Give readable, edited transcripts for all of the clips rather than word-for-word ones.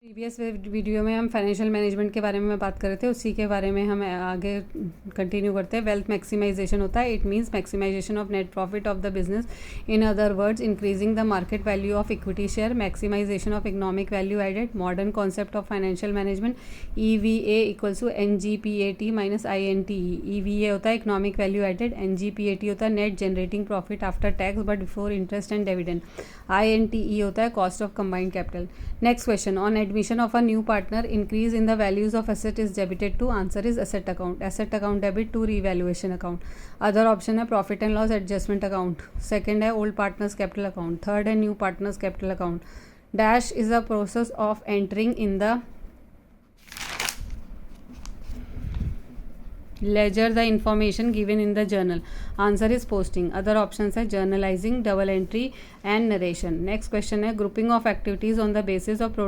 Previous video में हम financial management के बारे में बात कर रहे थे, उसी के बारे में हम आगे कंटिन्यू करते हैं। वेल्थ मैक्सिमाइजेशन होता है, it means maximisation of net profit of the business, in other words increasing the market value of equity share, maximisation of economic value added, modern concept of financial management. EVA equals to NGPAT minus INTE। EVA होता है economic value added, NGPAT होता है net generating profit after tax but before interest and dividend, INTE होता है cost of combined capital. Next question, on admission of a new partner, increase in the values of asset is debited to, answer is asset account debit to revaluation account. Other option है profit and loss adjustment account, second है old partners capital account, third है new partners capital account. Dash is a process of entering in the ledger the information given in the journal, answer is posting. Other options है journalizing, double entry and narration. Next question है grouping of activities on the basis of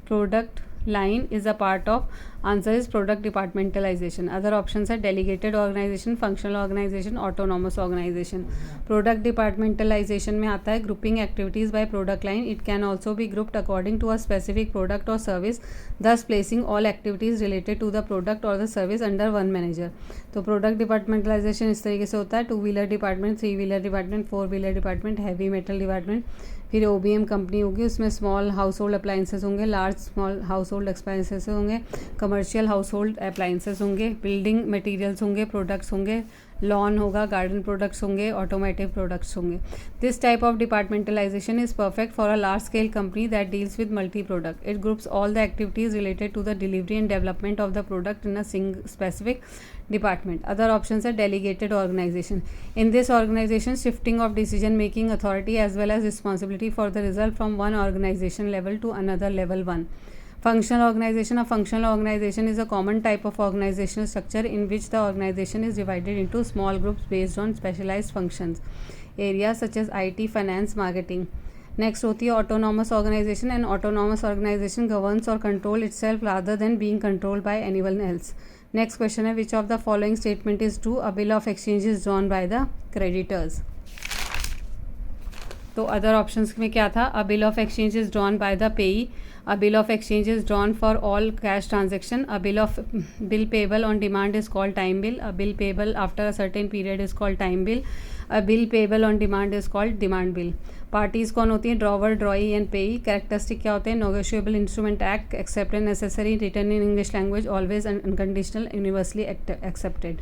product line is a part of, answer is product departmentalization. Other options are delegated organization, functional organization, autonomous organization. Product departmentalization में आता है grouping activities by product line. It can also be grouped according to a specific product or service, thus placing all activities related to the product or the service under one manager. तो product departmentalization इस तरीके से होता है, 2-wheeler department, 3-wheeler department, 4-wheeler department, heavy metal department, फिर OBM company होगी, उसमें small household appliances होंगे, large small household expenses होंगे, कमर्शियल हाउस होल्ड अप्लाइंसेस होंगे, बिल्डिंग मटेरियल्स होंगे, प्रोडक्ट्स होंगे, लॉन होगा, गार्डन प्रोडक्ट्स होंगे, ऑटोमेटिव प्रोडक्ट्स होंगे. This type of departmentalisation is perfect for a large scale company that deals with multi product. It groups all the activities related to the delivery and development of the product in a specific department. Other options are delegated organization. In this organization, shifting of decision making authority as well as responsibility for the result from one organization level to another level 1. Functional organization. A functional organization is a common type of organizational structure in which the organization is divided into small groups based on specialized functions areas such as IT, finance, marketing. Next होती है autonomous organization. And autonomous organization governs और control itself rather than being controlled by anyone else. Next question है which of the following statement is true. A bill of exchange is drawn by the creditors. तो other options में क्या था, a bill of exchange is drawn by the payee, a bill of exchange is drawn for all cash transaction, a bill payable on demand is called time bill, a bill payable after a certain period is called time bill, a bill payable on demand is called demand bill. Parties कौन होती हैं, drawer, drawee and payee. Characteristic क्या होते हैं, negotiable instrument act, accept and necessary, written in English language, always unconditional, universally accepted.